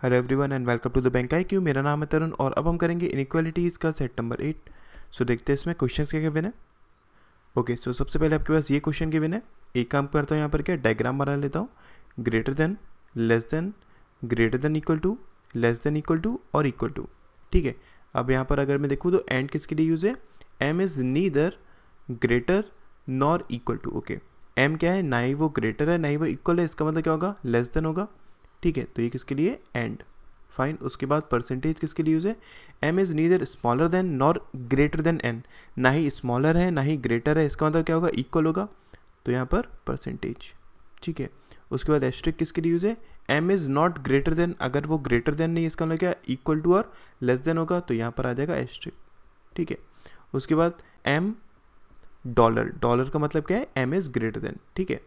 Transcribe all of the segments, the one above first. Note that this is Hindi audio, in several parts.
Hello everyone and welcome to the bank IQ। मेरा नाम है तरुण और अब हम करेंगे इनइक्वालिटीज़ का सेट नंबर 8। सो देखते हैं इसमें क्वेश्चंस क्या गिवन है। ओके, सो सबसे पहले आपके पास ये क्वेश्चन गिवन है। एक काम करता हूँ, यहाँ पर क्या डायग्राम बना लेता हूँ। Greater than, less than, greater than equal to, less than equal to और इक्वल टू। ठीक है, अब यहाँ पर अगर मैं देखूँ तो एंड किसके लिए यूज़ है? M is neither greater nor equal to. Okay, M क्या है? ना ही वो ग्रेटर है ना ही वो इक्वल है, इसका मतलब क्या होगा? लेस देन होगा। ठीक है, तो ये किसके लिए? एंड। फाइन। उसके बाद परसेंटेज किसके लिए यूज़ है? M is neither smaller than nor greater than N, ना ही स्मॉलर है ना ही ग्रेटर है, इसका मतलब क्या होगा? इक्वल होगा, तो यहाँ पर परसेंटेज। ठीक है, उसके बाद एस्ट्रिक किसके लिए यूज़ है? M is not greater than, अगर वो ग्रेटर देन नहीं, इसका मतलब क्या? इक्वल टू और लेस देन होगा, तो यहाँ पर आ जाएगा एस्ट्रिक। ठीक है, उसके बाद एम डॉलर, डॉलर का मतलब क्या है? M is greater than. ठीक है,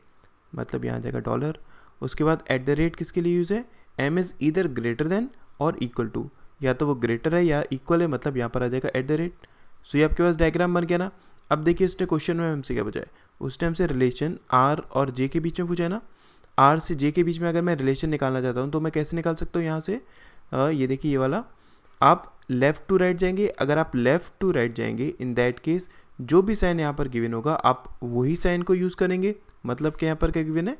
मतलब यहाँ आ जाएगा डॉलर। उसके बाद एट द रेट किसके लिए यूज़ है? M is either greater than और इक्वल टू, या तो वो ग्रेटर है या इक्वल है, मतलब यहाँ पर आ जाएगा एट द रेट। सो ये आपके पास डायग्राम बन गया ना। अब देखिए उसने क्वेश्चन में हमसे क्या पूछा है। उस टाइम से रिलेशन आर और जे के बीच में पूछा है ना। आर से जे के बीच में अगर मैं रिलेशन निकालना चाहता हूँ तो मैं कैसे निकाल सकता हूँ यहाँ से? ये देखिए ये वाला, आप लेफ़्ट टू राइट जाएंगे। अगर आप लेफ़्ट टू राइट जाएंगे इन दैट केस जो भी साइन यहाँ पर गिवन होगा आप वही साइन को यूज़ करेंगे। मतलब कि यहाँ पर क्या गिवन है?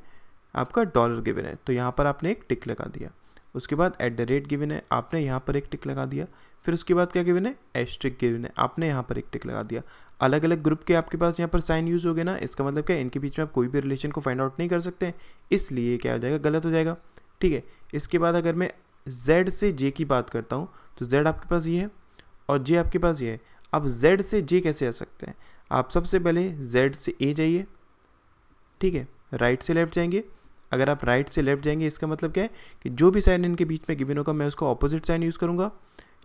आपका डॉलर गिवन है, तो यहाँ पर आपने एक टिक लगा दिया। उसके बाद एट द रेट गिवन है, आपने यहाँ पर एक टिक लगा दिया। फिर उसके बाद क्या गिवन है? एस्ट्रिक गिवन है, आपने यहाँ पर एक टिक लगा दिया। अलग अलग ग्रुप के आपके पास यहाँ पर साइन यूज़ हो गए ना, इसका मतलब क्या? इनके बीच में आप कोई भी रिलेशन को फाइंड आउट नहीं कर सकते, इसलिए क्या हो जाएगा? गलत हो जाएगा। ठीक है, इसके बाद अगर मैं Z से J की बात करता हूँ तो Z आपके पास ये है और J आपके पास ये है। अब Z से J कैसे आ सकते हैं? आप सबसे पहले Z से A जाइए। ठीक है, राइट से लेफ्ट जाएंगे। अगर आप राइट से लेफ्ट जाएंगे इसका मतलब क्या है कि जो भी साइन इनके बीच में गिवन होगा मैं उसका ऑपोजिट साइन यूज़ करूँगा।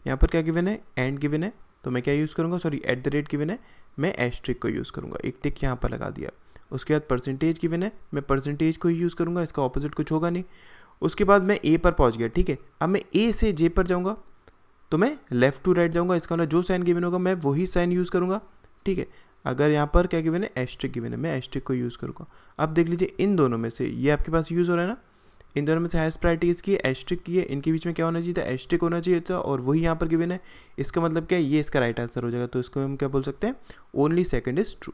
यहाँ पर क्या गिवन है? एंड गिवन है, तो मैं क्या यूज़ करूँगा? Sorry, at the rate given है, मैं एस्ट्रिक को यूज़ करूँगा। एक टिक यहाँ पर लगा दिया। उसके बाद परसेंटेज गिवन है, मैं परसेंटेज को ही यूज़ करूँगा, इसका ऑपोजिट कुछ होगा नहीं। उसके बाद मैं ए पर पहुँच गया। ठीक है, अब मैं ए से जे पर जाऊँगा तो मैं लेफ़्ट टू राइट जाऊँगा, इसका मतलब जो साइन गिवन होगा मैं वही साइन यूज़ करूँगा। ठीक है, अगर यहाँ पर क्या गिवन है? एस्ट्रिक गिवन है, मैं एस्ट्रिक को यूज़ करूँगा। अब देख लीजिए इन दोनों में से ये आपके पास यूज़ हो रहा है ना, इन दोनों में से हाईएस्ट प्रायोरिटी इसकी है, एस्ट्रिक की है। इनके बीच में क्या होना चाहिए था? एस्ट्रिक होना चाहिए था, और वही यहाँ पर गिवन है। इसका मतलब क्या है? ये इसका राइट आंसर हो जाएगा, तो इसको हम क्या बोल सकते हैं? Only second is true.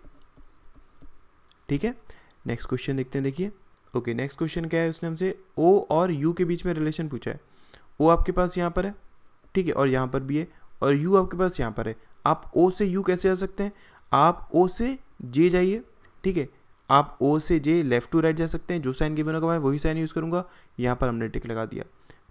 ठीक है, नेक्स्ट क्वेश्चन देखते हैं। देखिए ओके, नेक्स्ट क्वेश्चन क्या है? उसने हमसे ओ और यू के बीच में रिलेशन पूछा है। ओ आपके पास यहाँ पर है, ठीक है, और यहाँ पर भी है, और यू आपके पास यहाँ पर है। आप ओ से यू कैसे आ सकते हैं? आप ओ से जे जाइए। ठीक है, आप ओ से जे लेफ्ट टू राइट जा सकते हैं, जो साइन गिवन होगा मैं वही साइन यूज़ करूँगा। यहाँ पर हमने टिक लगा दिया।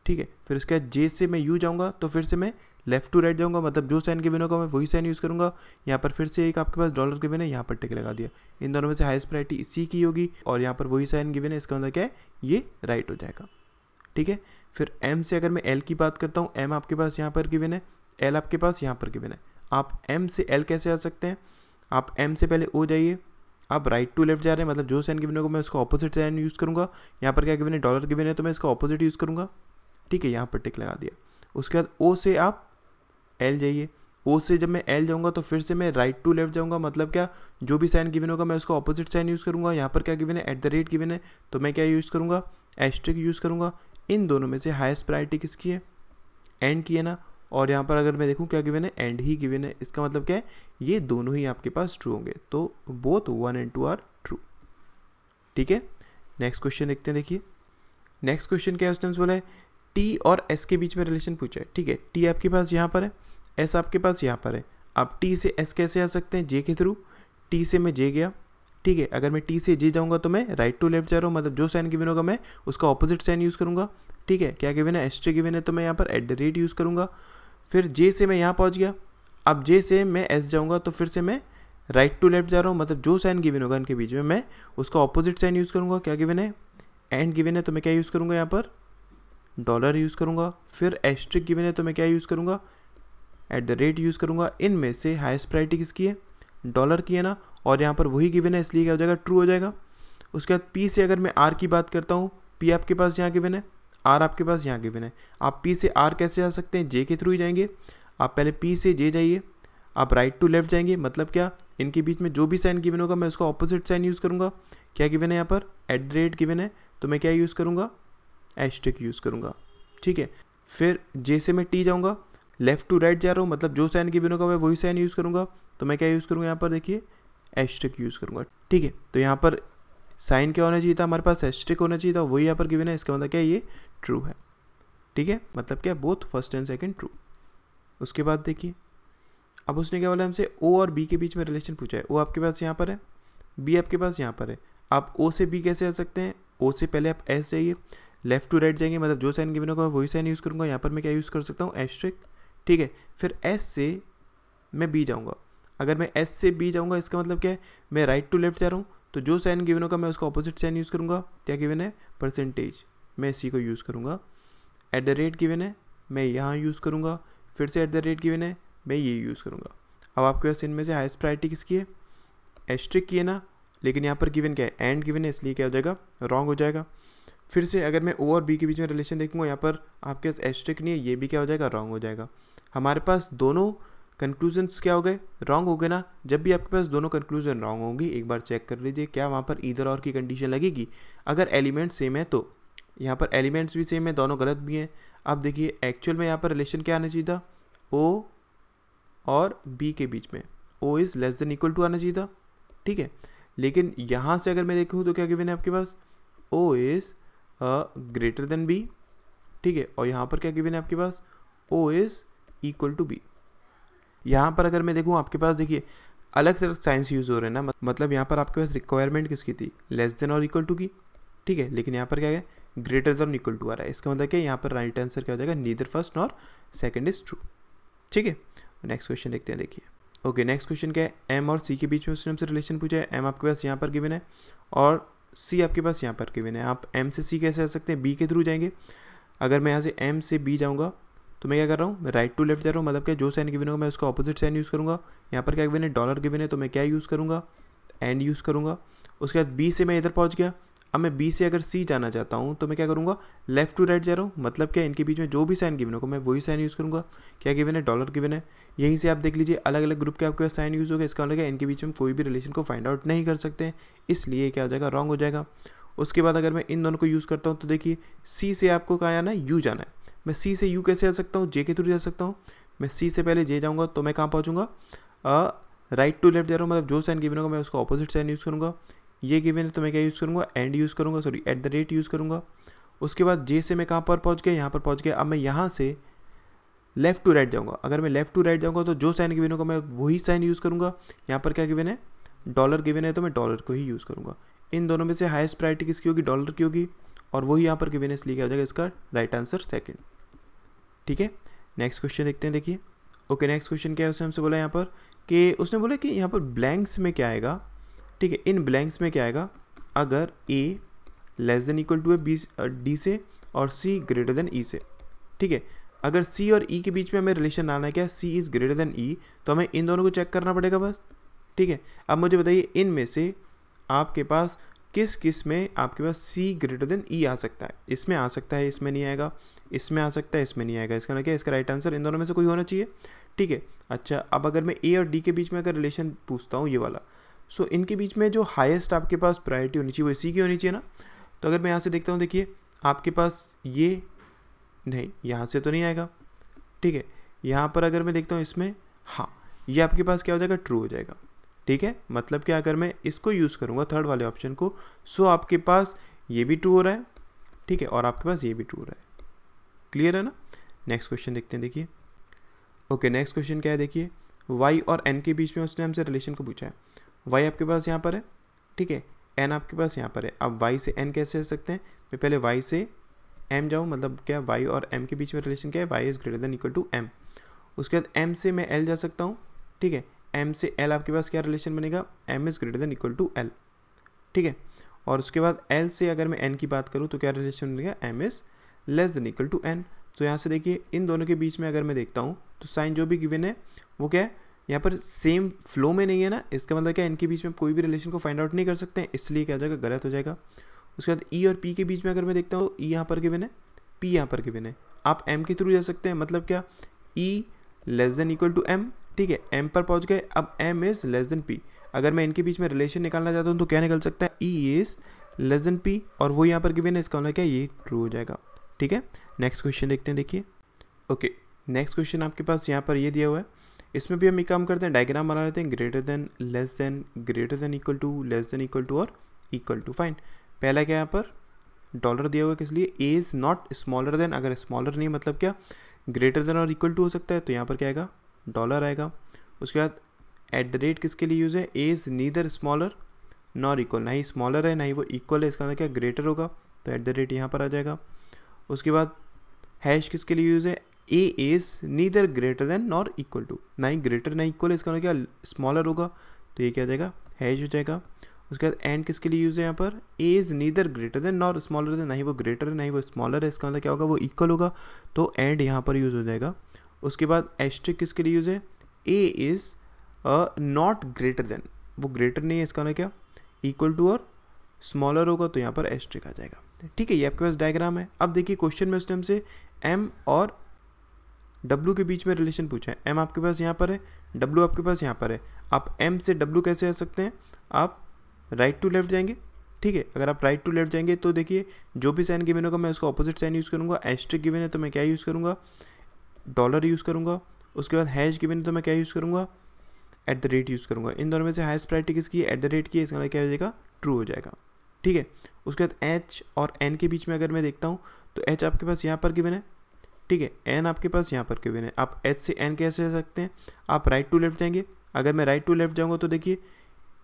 ठीक है, फिर उसके बाद जे से मैं यू जाऊँगा तो फिर से मैं लेफ्ट टू राइट जाऊँगा, मतलब जो साइन गिवन होगा मैं वही साइन यूज़ करूँगा। यहाँ पर फिर से एक आपके पास डॉलर गिवन है, यहाँ पर टिक लगा दिया। इन दोनों में से हाईएस्ट प्रायोरिटी इसी की होगी, और यहाँ पर वही साइन गिवन है, इसका मतलब क्या है? ये राइट हो जाएगा। ठीक है, फिर एम से अगर मैं एल की बात करता हूँ, एम आपके पास यहाँ पर गिवन है, एल आपके पास यहाँ पर गिवन है। आप एम से एल कैसे आ सकते हैं? आप एम से पहले ओ जाइए, आप राइट टू लेफ्ट जा रहे हैं, मतलब जो साइन गिवन होगा मैं उसका ऑपोजिट साइन यूज़ करूँगा। यहाँ पर क्या गिवन है? डॉलर गिवन है, तो मैं इसका ऑपोजिट यूज़ करूँगा। ठीक है, यहाँ पर टिक लगा दिया। उसके बाद ओ से आप एल जाइए। ओ से जब मैं एल जाऊँगा तो फिर से मैं राइट टू लेफ्ट जाऊँगा, मतलब क्या? जो भी साइन गिवन होगा मैं उसका ऑपोजिट साइन यूज़ करूँगा। यहाँ पर क्या गिवन है? एट द रेट गिवन है, तो मैं क्या यूज़ करूँगा? एस्ट्रिक यूज़ करूँगा। इन दोनों में से हाईएस्ट प्रायोरिटी किसकी है? एंड की है ना, और यहाँ पर अगर मैं देखूँ क्या गिवन है? एंड ही गिवन है। इसका मतलब क्या है? ये दोनों ही आपके पास ट्रू होंगे, तो बोथ 1 and 2 आर ट्रू। ठीक है, नेक्स्ट क्वेश्चन देखते हैं। देखिए नेक्स्ट क्वेश्चन क्या है? उसने बोला है टी और एस के बीच में रिलेशन पूछा है। ठीक है, टी आपके पास यहाँ पर है, एस आपके पास यहाँ पर है। आप टी से एस कैसे आ सकते हैं? जे के थ्रू। टी से मैं जे गया। ठीक है, अगर मैं टी से जे जाऊँगा तो मैं राइट टू लेफ्ट जा रहा हूँ, मतलब जो साइन गिवन होगा मैं उसका ऑपोजिट साइन यूज़ करूँगा। ठीक है, क्या गिवन है? एस्ट्रिक गिवन है, तो मैं यहाँ पर एट द रेट यूज़ करूँगा। फिर जे से मैं यहाँ पहुँच गया। अब जे से मैं एस जाऊँगा तो फिर से मैं राइट टू लेफ्ट जा रहा हूँ, मतलब जो साइन गिवन होगा इनके बीच में मैं उसका ऑपोजिट साइन यूज़ करूँगा। क्या गिवन है? एंड गिवन है, तो मैं क्या यूज़ करूँगा? यहाँ पर डॉलर यूज़ करूँगा। फिर एस्ट्रिक गिवन है, तो मैं क्या यूज़ करूँगा? एट द रेट यूज़ करूँगा। इनमें से हाईएस्ट प्रायोरिटी किसकी है? डॉलर की है ना, और यहाँ पर वही गिवन है, इसलिए क्या हो जाएगा? ट्रू हो जाएगा। उसके बाद पी से अगर मैं आर की बात करता हूँ, पी आपके पास यहाँ गिवन है, आर आपके पास यहाँ गिवन है। आप पी से आर कैसे आ सकते हैं? जे के थ्रू ही जाएंगे। आप पहले पी से जे जाइए, आप राइट टू लेफ्ट जाएंगे, मतलब क्या? इनके बीच में जो भी साइन गिवन होगा मैं उसका ऑपोजिट साइन यूज़ करूँगा। क्या गिवन है? यहाँ पर एट द रेट गिवन है, तो मैं क्या यूज़ करूँगा? एस्ट्रिक यूज़ करूँगा। ठीक है, फिर जे से मैं टी जाऊँगा, लेफ्ट टू राइट जा रहा हूँ, मतलब जो साइन गिवन होगा मैं वही साइन यूज़ करूँगा। तो मैं क्या यूज़ करूँगा यहाँ पर, देखिए एस्ट्रिक यूज़ करूँगा, ठीक है। तो यहाँ पर साइन क्या होना चाहिए था, हमारे पास एस्ट्रिक होना चाहिए था, वही यहाँ पर गिवन है, इसका मतलब क्या है, ये ट्रू है, ठीक है। मतलब क्या, both first and second true. उसके बाद देखिए अब उसने क्या बोला हमसे, ओ और बी के बीच में रिलेशन पूछा है। ओ आपके पास यहाँ पर है, बी आपके पास यहाँ पर है। आप ओ से बी कैसे आ सकते हैं, ओ से पहले आप एस जाइए, लेफ्ट टू राइट जाएंगे, मतलब जो साइन गिवन होगा वही साइन यूज़ करूँगा। यहाँ पर मैं क्या यूज़ कर सकता हूँ, एस्ट्रिक, ठीक है। फिर एस से मैं बी जाऊँगा, अगर मैं एस से बी जाऊँगा इसका मतलब क्या है, मैं राइट टू लेफ्ट जा रहा हूँ, तो जो साइन गिवन होगा मैं उसका ऑपोजिट साइन यूज़ करूँगा। क्या गिवन है, परसेंटेज, मैं इसी को यूज़ करूँगा। एट द रेट गिवन है, मैं यहाँ यूज़ करूँगा। फिर से एट द रेट गिवन है, मैं ये यूज़ करूँगा। अब आपके पास इनमें से हाईएस्ट प्रायोरिटी किसकी है, एस्ट्रिक की है ना, लेकिन यहाँ पर गिवन क्या है, एंड गिवन है, इसलिए क्या हो जाएगा, रॉन्ग हो जाएगा। फिर से अगर मैं ओ और बी के बीच में रिलेशन देखूँगा, यहाँ पर आपके पास एस्ट्रिक नहीं है, ये भी क्या हो जाएगा, रॉन्ग हो जाएगा। हमारे पास दोनों कंक्लूजन्स क्या हो गए, रॉन्ग हो गए ना। जब भी आपके पास दोनों कंक्लूजन रॉन्ग होंगी, एक बार चेक कर लीजिए क्या वहाँ पर ईदर और की कंडीशन लगेगी। अगर एलिमेंट सेम है तो यहाँ पर एलिमेंट्स भी सेम है, दोनों गलत भी हैं। अब देखिए एक्चुअल में यहाँ पर रिलेशन क्या आना चाहिए था, ओ और बी के बीच में O is less than equal to आना चाहिए था, ठीक है। लेकिन यहाँ से अगर मैं देखूँ तो क्या गिवन है आपके पास, O is greater than B, ठीक है। और यहाँ पर क्या गिवन है आपके पास, O is equal to B. यहाँ पर अगर मैं देखूँ आपके पास देखिए अलग से अलग साइंस यूज़ हो रहे हैं ना, मतलब यहाँ पर आपके पास रिक्वायरमेंट किसकी थी, लेस देन और इक्वल टू की, ठीक है। लेकिन यहाँ पर क्या है, ग्रेटर देन इक्वल टू आ रहा है। इसका मतलब क्या है, यहाँ पर राइट आंसर क्या हो जाएगा, neither first nor second is true, ठीक है। नेक्स्ट क्वेश्चन देखते हैं, देखिए ओके। नेक्स्ट क्वेश्चन क्या है, एम और सी के बीच में उसने हमसे रिलेशन पूछा है। एम आपके पास यहाँ पर गिवन है और सी आपके पास यहाँ पर गिवन है। आप एम से सी कैसे आ सकते हैं, बी के थ्रू जाएंगे। अगर मैं यहाँ से एम से बी जाऊँगा तो मैं क्या कर रहा हूँ, मैं राइट टू लेफ्ट जा रहा हूँ, मतलब क्या, जो साइन गिवन होगा मैं उसका ऑपोजिट साइन यूज़ करूँगा। यहाँ पर क्या गिवन है, डॉलर गिवन है, तो मैं क्या यूज़ करूँगा, एंड यूज़ करूँगा। उसके बाद बी से मैं इधर पहुँच गया। अब मैं बी से अगर सी जाना चाहता हूँ तो मैं क्या करूँगा, लेफ्ट टू राइट जा रहा हूँ, मतलब क्या, इनके बीच में जो भी साइन गिवन होगा मैं वही साइन यूज़ करूँगा। क्या गिवन है, डॉलर गिवन है। यहीं से आप देख लीजिए अलग अलग ग्रुप के आपके पास साइन यूज़ होगा, इसका मतलब इनके बीच में कोई भी रिलेशन को फाइंड आउट नहीं कर सकते हैं, इसलिए क्या हो जाएगा, रॉन्ग हो जाएगा। उसके बाद अगर मैं इन दोनों को यूज़ करता हूँ तो देखिए सी से आपको कहाँ आना है, यू जाना है। मैं सी से यू कैसे आ सकता हूँ, जे के थ्रू जा सकता हूँ। मैं सी से पहले जे जाऊँगा तो मैं कहाँ पहुँचूँगा, राइट टू लेफ्ट जा रहा हूँ, मतलब जो साइन गिवन होगा मैं उसका ऑपोजिट साइन यूज़ करूँगा। ये गिवन है तो मैं क्या यूज़ करूँगा, एंड यूज़ करूँगा, sorry at the rate use करूँगा। उसके बाद जे से मैं कहाँ पर पहुँच गया, यहाँ पर पहुँच गया। अब मैं यहाँ से लेफ्ट टू राइट जाऊँगा। अगर मैं लेफ्ट टू राइट जाऊँगा तो जो साइन गिवन होगा मैं वही साइन यूज़ करूँगा। यहाँ पर क्या गिवन है, डॉलर गिवन है, तो मैं डॉलर को ही यूज़ करूँगा। इन दोनों में से हाईएस्ट प्रायोरिटी किसकी होगी, डॉलर की होगी, और वही यहाँ पर गिवन है, इसलिए क्या हो जाएगा इसका राइट आंसर सेकंड, ठीक है। नेक्स्ट क्वेश्चन देखते हैं, देखिए ओके। नेक्स्ट क्वेश्चन क्या है, उसने हमसे बोला यहाँ पर कि उसने बोला कि यहाँ पर ब्लैंक्स में क्या आएगा, ठीक है। इन ब्लैंक्स में क्या आएगा, अगर ए लेस देन इक्वल टू है बी डी से और सी ग्रेटर देन ई से, ठीक है। अगर सी और ई के बीच में हमें रिलेशन आना है क्या, सी इज़ ग्रेटर देन ई, तो हमें इन दोनों को चेक करना पड़ेगा बस, ठीक है। अब मुझे बताइए इनमें से आपके पास किस किस में आपके पास सी ग्रेटर देन ई आ सकता है। इसमें आ सकता है, इसमें नहीं आएगा, इसमें आ सकता है, इसमें नहीं आएगा। इसका मतलब क्या है, इसका राइट आंसर इन दोनों में से कोई होना चाहिए, ठीक है। अच्छा, अब अगर मैं ए और डी के बीच में अगर रिलेशन पूछता हूँ ये वाला, सो इनके बीच में जो हाईएस्ट आपके पास प्रायोरिटी होनी चाहिए वो सी की होनी चाहिए ना। तो अगर मैं यहाँ से देखता हूँ, देखिए आपके पास ये नहीं, यहाँ से तो नहीं आएगा, ठीक है। यहाँ पर अगर मैं देखता हूँ इसमें, हाँ ये आपके पास क्या हो जाएगा, ट्रू हो जाएगा, ठीक है। मतलब क्या, अगर मैं इसको यूज़ करूँगा थर्ड वाले ऑप्शन को, सो आपके पास ये भी ट्रू हो रहा है, ठीक है, और आपके पास ये भी ट्रू हो रहा है। क्लियर है ना। नेक्स्ट क्वेश्चन देखते हैं, देखिए ओके। नेक्स्ट क्वेश्चन क्या है, देखिए y और n के बीच में उसने हमसे रिलेशन को पूछा है। y आपके पास यहाँ पर है, ठीक है, n आपके पास यहाँ पर है। अब y से n कैसे जा सकते हैं, मैं पहले y से m जाऊँ, मतलब क्या y और m के बीच में रिलेशन क्या है, y is greater than equal to m। उसके बाद m से मैं l जा सकता हूँ, ठीक है। m से l आपके पास क्या रिलेशन बनेगा, m is greater than equal to l, ठीक है। और उसके बाद l से अगर मैं n की बात करूँ तो क्या रिलेशन बनेगा, m is less than equal to n। तो यहाँ से देखिए इन दोनों के बीच में अगर मैं देखता हूँ तो साइन जो भी गिवन है वो क्या है, यहाँ पर सेम फ्लो में नहीं है ना। इसका मतलब क्या है, इनके बीच में कोई भी रिलेशन को फाइंड आउट नहीं कर सकते हैं, इसलिए क्या हो जाएगा, गलत हो जाएगा। उसके बाद ई और पी के बीच में अगर मैं देखता हूँ तो ई यहाँ पर गिवन है, पी यहाँ पर गिवन है, आप एम के थ्रू जा सकते हैं। मतलब क्या, E less than equal to M, ठीक है, एम पर पहुँच गए। अब M is less than P, अगर मैं इनके बीच में रिलेशन निकालना चाहता हूँ तो क्या निकल सकता है, E is less than P, और वो यहाँ पर गिवन है, इसका मतलब क्या, ये ट्रू हो जाएगा, ठीक है। नेक्स्ट क्वेश्चन देखते हैं, देखिए ओके, नेक्स्ट क्वेश्चन आपके पास यहाँ पर ये दिया हुआ है, इसमें भी हम एक काम करते हैं, डायग्राम बना लेते हैं, greater than, less than, greater than equal to, less than equal to और इक्वल टू। फाइन, पहला क्या यहाँ पर डॉलर दिया हुआ है, किस लिए, A is not smaller than, अगर स्मॉलर नहीं मतलब क्या, ग्रेटर देन और इक्वल टू हो सकता है, तो यहाँ पर क्या आएगा, डॉलर आएगा। उसके बाद एट द रेट किसके लिए यूज़ है, A is neither smaller nor equal, ना ही स्मॉलर है ना ही वो इक्वल है, इसका मतलब क्या, ग्रेटर होगा, तो एट द रेट यहाँ पर आ जाएगा। उसके बाद हैश किसके लिए यूज़ है, A is neither greater than nor equal to, ना ही ग्रेटर ना इक्वल है, इसका मतलब क्या, स्मॉलर होगा, तो ये क्या आ जाएगा, हैश हो जाएगा। उसके बाद एंड किसके लिए यूज़ है यहाँ पर, ए is neither greater than nor smaller than, ना ही वो ग्रेटर है ना ही वो स्मॉलर है, इसका मतलब क्या होगा, वो इक्वल होगा, तो एंड यहाँ पर यूज़ हो जाएगा। उसके बाद एस्ट्रिक किसके लिए यूज़ है, A is not greater then, वो ग्रेटर नहीं है, इसका मतलब क्या, इक्वल टू और स्मॉलर होगा, तो यहाँ पर एस्ट्रिक आ जाएगा। ठीक है, ये आपके पास डायग्राम है। अब देखिए क्वेश्चन में उसने हमसे एम और डब्ल्यू के बीच में रिलेशन पूछा है, एम आपके पास यहाँ पर है, डब्ल्यू आपके पास यहाँ पर है। आप एम से डब्ल्यू कैसे आ सकते हैं, आप राइट टू लेफ्ट जाएंगे। ठीक है, अगर आप राइट टू लेफ्ट जाएंगे तो देखिए जो भी साइन गिवन होगा मैं उसका ऑपोजिट साइन यूज़ करूँगा। एस्ट्रिक गिवन है तो मैं क्या यूज़ करूँगा, डॉलर यूज़ करूँगा। उसके बाद हैश गिवन है तो मैं क्या यूज़ करूँगा, एट द रेट यूज़ करूँगा। इन दोनों में से हाईएस्ट प्रायोरिटी किसकी है, एट द रेट की है, इसका मतलब क्या हो जाएगा, ट्रू हो जाएगा। ठीक है, उसके बाद एच और एन के बीच में अगर मैं देखता हूँ तो एच आपके पास यहाँ पर गिवन है, ठीक है, एन आपके पास यहाँ पर गिवन है। आप एच से एन कैसे जा सकते हैं, आप राइट टू लेफ्ट जाएंगे। अगर मैं राइट टू लेफ्ट जाऊँगा तो देखिए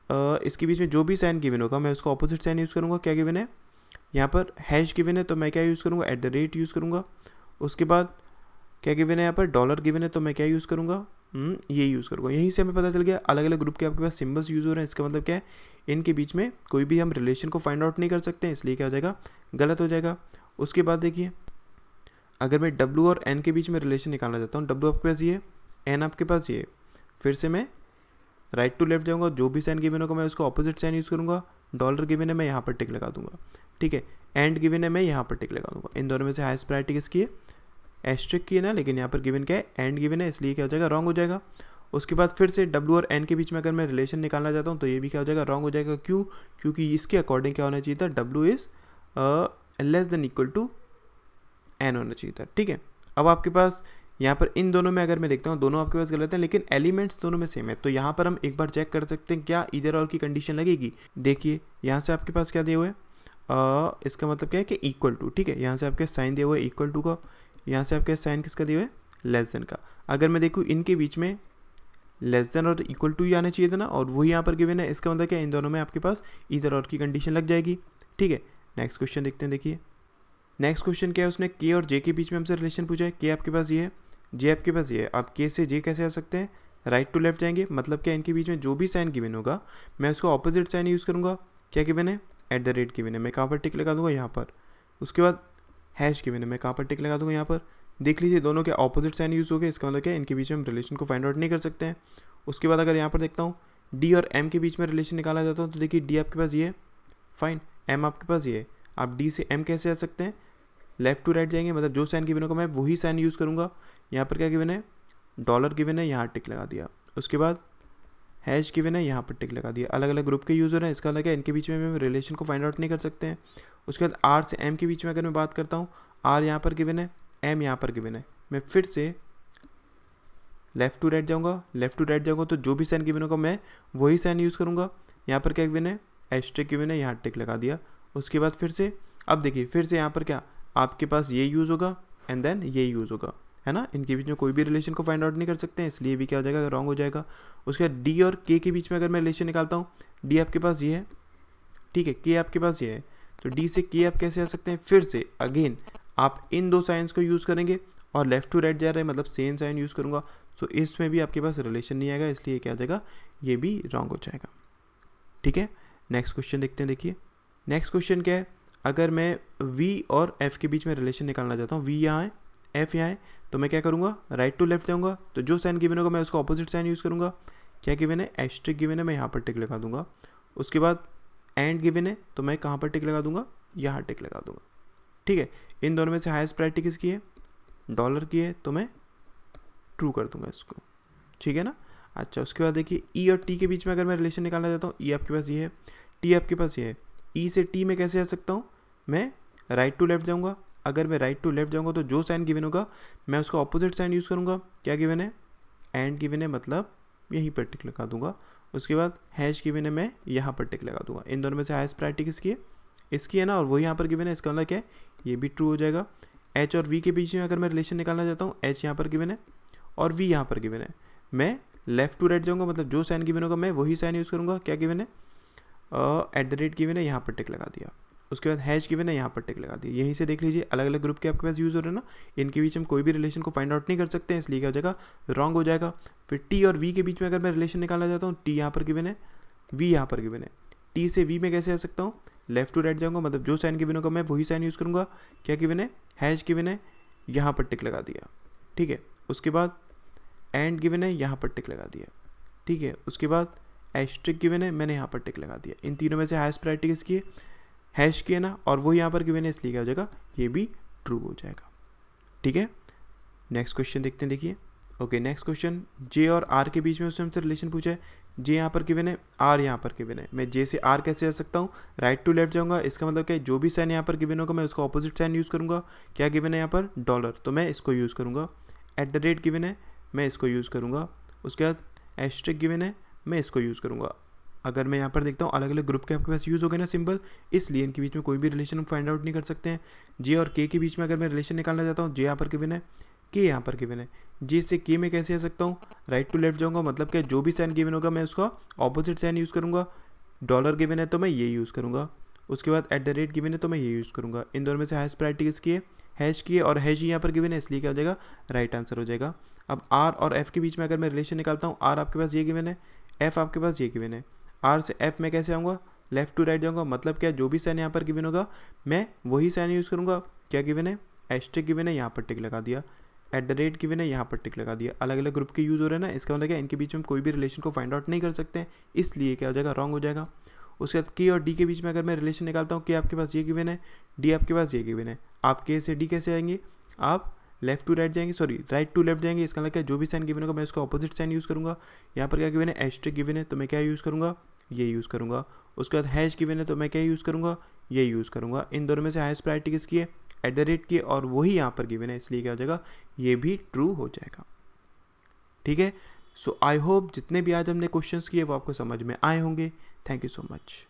इसके बीच में जो भी साइन गिवन होगा मैं उसका ऑपोजिट साइन यूज़ करूँगा। क्या गिवन है, यहाँ पर हैश गिवन है तो मैं क्या यूज़ करूँगा, एट द रेट यूज़ करूँगा। उसके बाद क्या गिवन है, यहाँ पर डॉलर गिवन है तो मैं क्या यूज़ करूँगा, ये यूज़ करूँगा। यहीं से हमें पता चल गया अलग अलग ग्रुप के आपके पास सिंबल्स यूज़ हो रहे हैं, इसका मतलब क्या है, इनके बीच में कोई भी हम रिलेशन को फाइंड आउट नहीं कर सकते हैं, इसलिए क्या हो जाएगा, गलत हो जाएगा। उसके बाद देखिए अगर मैं डब्ल्यू और एन के बीच में रिलेशन निकालना चाहता हूँ, डब्ल्यू आपके पास ये, एन आपके पास ये, फिर से मैं राइट टू लेफ्ट जाऊँगा, जो भी साइन गिवन होगा मैं उसको ऑपोजिट साइन यूज़ करूँगा। डॉलर गिवन है मैं यहाँ पर टिक लगा दूंगा, ठीक है, एंड गिवन है मैं यहाँ पर टिक लगा दूंगा। इन दोनों में से हाईएस्ट प्रायोरिटी किसकी है, एस्ट्रिक की है ना, लेकिन यहाँ पर गिवन क्या है, एंड गिवन है, इसलिए क्या हो जाएगा, रॉन्ग हो जाएगा। उसके बाद फिर से डब्ल्यू और एन के बीच में अगर मैं रिलेशन निकालना चाहता हूँ तो ये भी क्या हो जाएगा, रॉन्ग हो जाएगा। क्यों, क्योंकि इसके अकॉर्डिंग क्या होना चाहिए था, W is less than equal to N होना चाहिए था। ठीक है, अब आपके पास यहाँ पर इन दोनों में अगर मैं देखता हूँ दोनों आपके पास गलत हैं, लेकिन एलिमेंट्स दोनों में सेम है, तो यहाँ पर हम एक बार चेक कर सकते हैं क्या इधर और की कंडीशन लगेगी। देखिए यहाँ से आपके पास क्या दिया हुआ है, इसका मतलब क्या है कि इक्वल टू। ठीक है, यहाँ से आपके साइन दिया हुआ है इक्वल टू का, यहाँ से आपके साइन किसका दिया हुआ है, लेस देन का। अगर मैं देखूँ इनके बीच में लेस देन और इक्वल टू ही आना चाहिए था ना, और वही यहाँ पर गिवन है, इसका मतलब क्या, इन दोनों में आपके पास इधर और की कंडीशन लग जाएगी। ठीक है, नेक्स्ट क्वेश्चन देखते हैं। देखिए नेक्स्ट क्वेश्चन क्या है, उसने के और जे के बीच में हमसे रिलेशन पूछा है। के आपके पास ये है, जे आपके पास ये है। आप के से जे कैसे आ सकते हैं, राइट टू लेफ्ट जाएंगे, मतलब क्या, इनके बीच में जो भी साइन गिवन होगा मैं उसको ऑपोजिट साइन यूज़ करूँगा। क्या गिवन है, एट द रेट गिवन है, मैं कहाँ पर टिक लगा दूंगा, यहाँ पर। उसके बाद हैश गिवन है, मैं कहाँ पर टिक लगा दूंगा, यहाँ पर। देख लीजिए दोनों के ऑपोजिट साइन यूज़ हो गए, इसका मतलब क्या, इनके बीच में हम रिलेशन को फाइंड आउट नहीं कर सकते हैं। उसके बाद अगर यहाँ पर देखता हूँ डी और एम के बीच में रिलेशन निकाला जाता हूँ तो देखिए डी आपके पास ये है, फाइन, एम आपके पास ये है। आप डी से एम कैसे आ सकते हैं, लेफ्ट टू राइट जाएंगे, मतलब जो साइन गिवन होगा मैं वही साइन यूज़ करूँगा। यहाँ पर क्या गिवन है, डॉलर गिवन है, यहाँ टिक लगा दिया। उसके बाद हैश गिवन है, यहाँ पर टिक लगा दिया। अलग अलग ग्रुप के यूज़र हैं, इसका लगा इनके बीच में हम रिलेशन को फाइंड आउट नहीं कर सकते हैं। उसके बाद आर से एम के बीच में अगर मैं बात करता हूँ, आर यहाँ पर गिवन है, एम यहाँ पर गिवन है, मैं फिर से लेफ्ट टू राइट जाऊँगा। लेफ्ट टू राइट जाऊँगा तो जो भी साइन गिवन होगा मैं वही साइन यूज़ करूँगा। यहाँ पर क्या गिवन है, एस्ट्रिक गिवन है, यहाँ टिक लगा दिया। उसके बाद फिर से अब देखिए फिर से यहाँ पर क्या आपके पास ये यूज़ होगा एंड देन ये यूज़ होगा, है ना। इनके बीच में कोई भी रिलेशन को फाइंड आउट नहीं कर सकते हैं, इसलिए भी क्या हो जाएगा, रॉन्ग हो जाएगा। उसके बाद डी और के के बीच में अगर मैं रिलेशन निकालता हूँ, डी आपके पास ये है, ठीक है, के आपके पास ये है, तो डी से के आप कैसे आ सकते हैं, फिर से अगेन आप इन दो साइंस को यूज़ करेंगे और लेफ्ट टू राइट जा रहे हैं, मतलब सेम साइन यूज़ करूँगा। सो इसमें भी आपके पास रिलेशन नहीं आएगा, इसलिए क्या हो जाएगा, ये भी रॉन्ग हो जाएगा। ठीक है, नेक्स्ट क्वेश्चन देखते हैं। देखिए नेक्स्ट क्वेश्चन क्या है, अगर मैं v और f के बीच में रिलेशन निकालना चाहता हूँ, v यहाँ है, f यहाँ है, तो मैं क्या करूँगा, राइट टू लेफ्ट जाऊँगा, तो जो साइन गिवन होगा मैं उसका ऑपोजिट साइन यूज़ करूँगा। क्या गिवन है, एस्ट्रिक गिवन है, मैं यहाँ पर टिक लगा दूंगा। उसके बाद एंड गिवन है तो मैं कहाँ पर टिक लगा दूंगा, यहाँ टिक लगा दूंगा। ठीक है, इन दोनों में से हाईएस्ट प्रायोरिटी किसकी है, डॉलर की है, तो मैं ट्रू कर दूंगा इसको। ठीक है ना। अच्छा, उसके बाद देखिए ई और टी के बीच में अगर मैं रिलेशन निकालना चाहता हूँ, ई आपके पास ये है, टी आपके पास ये है, ई से टी में कैसे आ सकता हूँ, मैं राइट टू लेफ्ट जाऊँगा। अगर मैं राइट टू लेफ्ट जाऊँगा तो जो साइन गिवन होगा मैं उसका ऑपोजिट साइन यूज़ करूँगा। क्या गिवन है? एंड गिवन है, मतलब यहीं पर टिक लगा दूंगा। उसके बाद हैश गिवन है, मैं यहाँ पर टिक लगा दूंगा। इन दोनों में से हाईएस्ट प्रायोरिटी किसकी है? इसकी है ना, और वो यहाँ पर गिवन है, इसका मतलब क्या है? ये भी ट्रू हो जाएगा। एच और वी के बीच में अगर मैं रिलेशन निकालना चाहता हूँ, एच यहाँ पर गिवन है और वी यहाँ पर गिवन है, मैं लेफ्ट टू राइट जाऊँगा, मतलब जो साइन गिवन होगा मैं वही साइन यूज़ करूँगा। क्या गिवन है? एट द रेट गिवन है, यहाँ पर टिक लगा दिया। उसके बाद हैश गिवन है, यहाँ पर टिक लगा दिया। यहीं से देख लीजिए अलग अलग ग्रुप के आपके पास यूज़ हो रहे हैं ना, इनके बीच हम कोई भी रिलेशन को फाइंड आउट नहीं कर सकते हैं, इसलिए क्या हो जाएगा? रॉन्ग हो जाएगा। फिर टी और वी के बीच में अगर मैं रिलेशन निकालना चाहता हूँ, टी यहाँ पर गिवन है, वी यहाँ पर गिवन है, टी से वी में कैसे आ सकता हूँ? लेफ्ट टू राइट जाऊँगा, मतलब जो साइन गिवन होगा मैं वही साइन यूज़ करूँगा। क्या गिवन है? हैश गिवन है, यहाँ पर टिक लगा दिया। ठीक है, उसके बाद एंड गिवन है, यहाँ पर टिक लगा दिया। ठीक है, उसके बाद एस्ट्रिक गिवन है, मैंने यहाँ पर टिक लगा दिया। इन तीनों में से हाईएस्ट प्रायोरिटी किसकी है? हैश की है ना, और वो यहाँ पर गिवन है, इसलिए क्या हो जाएगा? ये भी ट्रू हो जाएगा। ठीक है, नेक्स्ट क्वेश्चन देखते हैं। देखिए, ओके, नेक्स्ट क्वेश्चन, जे और आर के बीच में उसने हमसे रिलेशन पूछा है। जे यहाँ पर गिवन है, आर यहाँ पर गिवन है। मैं जे से आर कैसे जा सकता हूँ? राइट टू लेफ्ट जाऊँगा। इसका मतलब क्या है? जो भी साइन यहाँ पर गिवन होगा मैं उसका ऑपोजिट साइन यूज़ करूँगा। क्या गिवन है यहाँ पर? डॉलर, तो मैं इसको यूज़ करूँगा। एट द रेट गिवन है, मैं इसको यूज़ करूँगा। उसके बाद एस्ट्रिक गिवन है, मैं इसको यूज़ करूँगा। अगर मैं यहाँ पर देखता हूँ अलग अलग ग्रुप के आपके पास यूज़ हो गए ना सिंबल, इसलिए इनके बीच में कोई भी रिलेशन हम फाइंड आउट नहीं कर सकते हैं। जे और के के बीच में अगर मैं रिलेशन निकालना चाहता हूँ, जे यहाँ पर गिवन है, के यहाँ पर गिवन है, जे से के में कैसे आ सकता हूँ? राइट टू लेफ्ट जाऊँगा, मतलब क्या? जो भी साइन गिवन होगा मैं उसका ऑपोजिट साइन यूज़ करूँगा। डॉलर गिवन है तो मैं ये यूज़ करूँगा। उसके बाद एट द रेट गिवन है तो मैं ये यूज़ करूँगा। इन दोनों में से हाईएस्ट प्रायोरिटी किसकी है? हैश की है, और हैश यहाँ पर गिवन है, इसलिए क्या हो जाएगा? राइट आंसर हो जाएगा। अब आर और एफ के बीच में अगर मैं रिलेशन निकालता हूँ, आर आपके पास ये गिवन है, एफ आपके पास ये गिवन है। आर से एफ में कैसे आऊँगा? लेफ्ट टू राइट जाऊँगा, मतलब क्या? जो भी साइन यहाँ पर गिवन होगा मैं वही साइन यूज़ करूँगा। क्या गिवन है? एस्ट्रिक गिवन है, यहाँ पर टिक लगा दिया। एट द रेट गिवन है, यहाँ पर टिक लगा दिया। अलग अलग ग्रुप के यूज़ हो रहे हैं ना, इसका मतलब क्या? इनके बीच में कोई भी रिलेशन को फाइंड आउट नहीं कर सकते हैं, इसलिए क्या हो जाएगा? रॉन्ग हो जाएगा। उसके बाद के और डी के बीच में अगर मैं रिलेशन निकालता हूँ, के आपके पास ये गिवन है, डी आपके पास ये गिवन है। आप के से डी कैसे आएंगे? आप लेफ्ट टू राइट जाएंगे, सॉरी राइट टू लेफ्ट जाएंगे। इसका मतलब क्या? जो भी साइन गिवन होगा मैं उसका ऑपोजिट साइन यूज़ करूँगा। यहाँ पर क्या गिवन है? एस्ट्रिक गिवन है, तो मैं क्या यूज़ करूँगा? ये यूज़ करूँगा। उसके बाद हैश गिवन है, तो मैं क्या यूज़ करूँगा? ये यूज़ करूँगा। इन दोनों में से हाईएस्ट प्रायोरिटी किसकी है? एट द रेट की, और वही यहाँ पर गिवन है, इसलिए क्या हो जाएगा? ये भी ट्रू हो जाएगा। ठीक है, सो आई होप जितने भी आज हमने क्वेश्चंस किए वो आपको समझ में आए होंगे। Thank you so much.